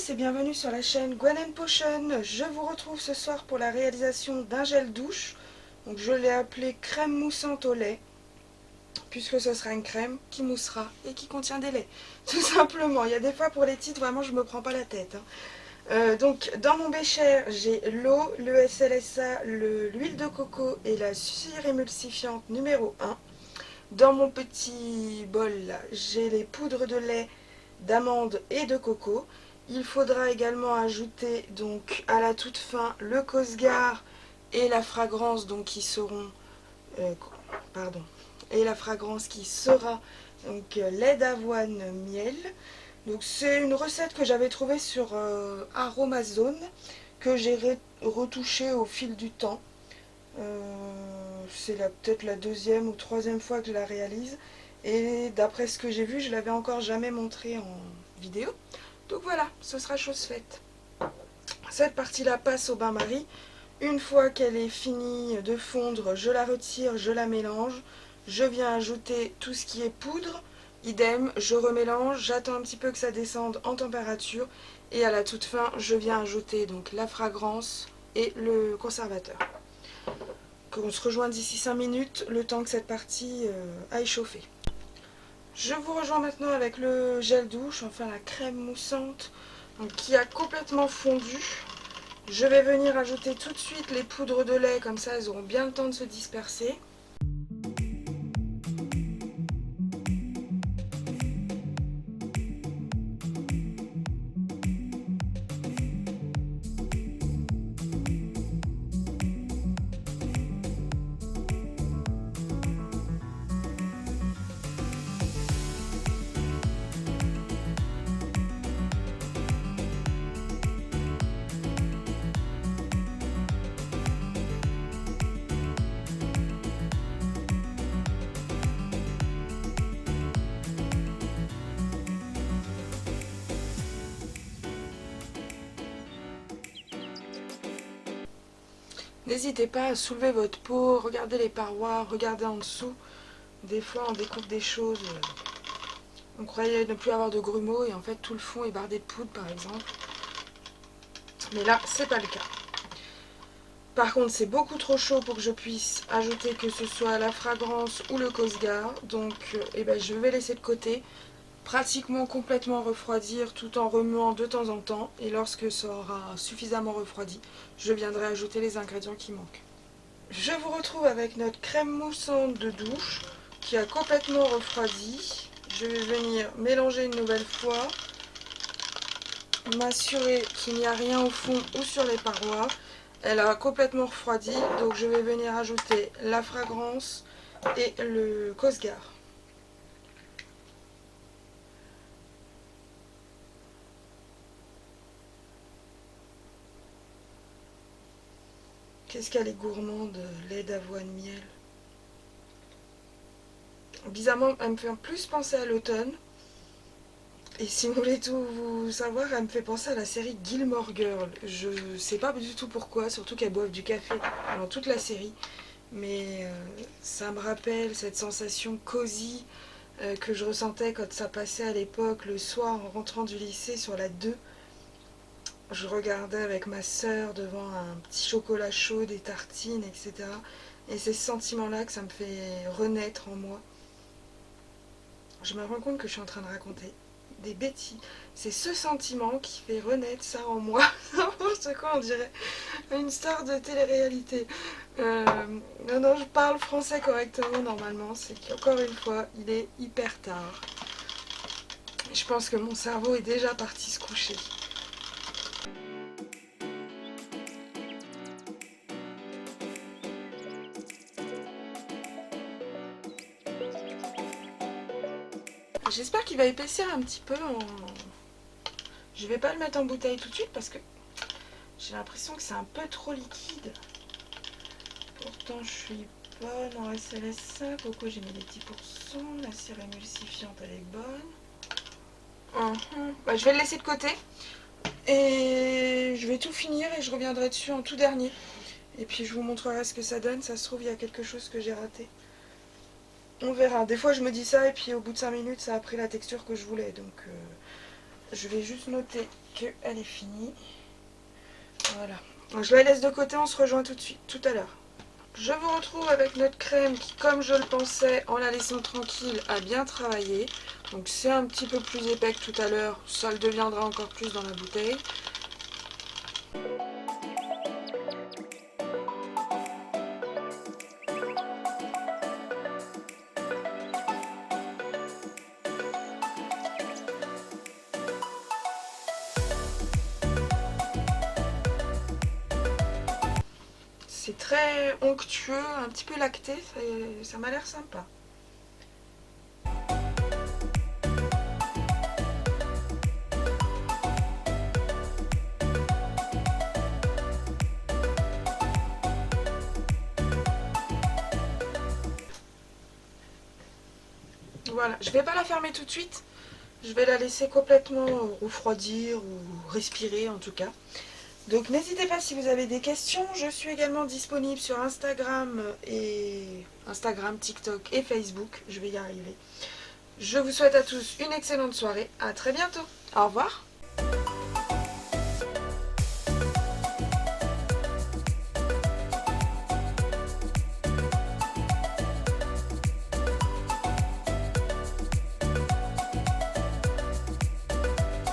tous et bienvenue sur la chaîne Gwen & Potion. Je vous retrouve ce soir pour la réalisation d'un gel douche. Donc je l'ai appelé crème moussante au lait, puisque ce sera une crème qui moussera et qui contient des laits. Tout simplement, il y a des fois pour les titres, vraiment je me prends pas la tête. Donc dans mon bécher, j'ai l'eau, le SLSA, l'huile de coco et la cire émulsifiante numéro 1. Dans mon petit bol là, j'ai les poudres de lait, d'amande et de coco. Il faudra également ajouter donc à la toute fin le Cosgar et la fragrance donc qui seront pardon et la fragrance qui sera donc lait d'avoine miel. Donc c'est une recette que j'avais trouvée sur Aromazone que j'ai retouchée au fil du temps. C'est peut-être la deuxième ou troisième fois que je la réalise. Et d'après ce que j'ai vu, je l'avais encore jamais montré en vidéo. Donc voilà, ce sera chose faite. Cette partie-là passe au bain-marie. Une fois qu'elle est finie de fondre, je la retire, je la mélange. Je viens ajouter tout ce qui est poudre. Idem, je remélange, j'attends un petit peu que ça descende en température. Et à la toute fin, je viens ajouter donc la fragrance et le conservateur. On se rejoint d'ici 5 minutes, le temps que cette partie aille chauffer. Je vous rejoins maintenant avec le gel douche, enfin la crème moussante, donc, qui a complètement fondu. Je vais venir ajouter tout de suite les poudres de lait, comme ça elles auront bien le temps de se disperser. N'hésitez pas à soulever votre peau, regardez les parois, regardez en dessous. Des fois on découvre des choses, on croyait ne plus avoir de grumeaux et en fait tout le fond est bardé de poudre par exemple. Mais là c'est pas le cas. Par contre, c'est beaucoup trop chaud pour que je puisse ajouter que ce soit la fragrance ou le Cosgar. Donc, je vais laisser de côté, pratiquement complètement refroidir tout en remuant de temps en temps. Et lorsque ça aura suffisamment refroidi, je viendrai ajouter les ingrédients qui manquent. Je vous retrouve avec notre crème moussante de douche qui a complètement refroidi. Je vais venir mélanger une nouvelle fois, m'assurer qu'il n'y a rien au fond ou sur les parois. Elle a complètement refroidi, donc je vais venir ajouter la fragrance et le Cosgar. Qu'est-ce qu'elle est gourmande, lait d'avoine miel. Bizarrement, elle me fait plus penser à l'automne. Et si vous voulez tout vous savoir, elle me fait penser à la série Gilmore Girls. Je sais pas du tout pourquoi, surtout qu'elles boivent du café pendant toute la série. Mais ça me rappelle cette sensation cosy que je ressentais quand ça passait à l'époque, le soir en rentrant du lycée sur la 2. Je regardais avec ma sœur devant un petit chocolat chaud, des tartines, etc. Et c'est ce sentiment-là que ça me fait renaître en moi. Je me rends compte que je suis en train de raconter des bêtises. C'est ce sentiment qui fait renaître ça en moi. N'importe quoi, on dirait une star de télé-réalité. Non, je parle français correctement normalement. C'est qu'encore une fois, il est hyper tard. Je pense que mon cerveau est déjà parti se coucher. J'espère qu'il va épaissir un petit peu. Je vais pas le mettre en bouteille tout de suite parce que j'ai l'impression que c'est un peu trop liquide. Pourtant, je suis bonne en SLSA. Coco, j'ai mis les 10%. La cire émulsifiante, elle est bonne. Je vais le laisser de côté. Et je vais tout finir et je reviendrai dessus en tout dernier. Et puis, je vous montrerai ce que ça donne. Ça se trouve, il y a quelque chose que j'ai raté. On verra. Des fois, je me dis ça et puis au bout de 5 minutes, ça a pris la texture que je voulais. Donc, Je vais juste noter qu'elle est finie. Voilà. Donc, je la laisse de côté, on se rejoint tout de suite, tout à l'heure. Je vous retrouve avec notre crème qui, comme je le pensais, en la laissant tranquille, a bien travaillé. Donc c'est un petit peu plus épais que tout à l'heure, ça le deviendra encore plus dans la bouteille. C'est très onctueux, un petit peu lacté, ça m'a l'air sympa. Voilà, je vais pas la fermer tout de suite, je vais la laisser complètement refroidir ou respirer en tout cas. Donc n'hésitez pas si vous avez des questions, je suis également disponible sur Instagram, TikTok et Facebook, je vais y arriver. Je vous souhaite à tous une excellente soirée, à très bientôt, au revoir.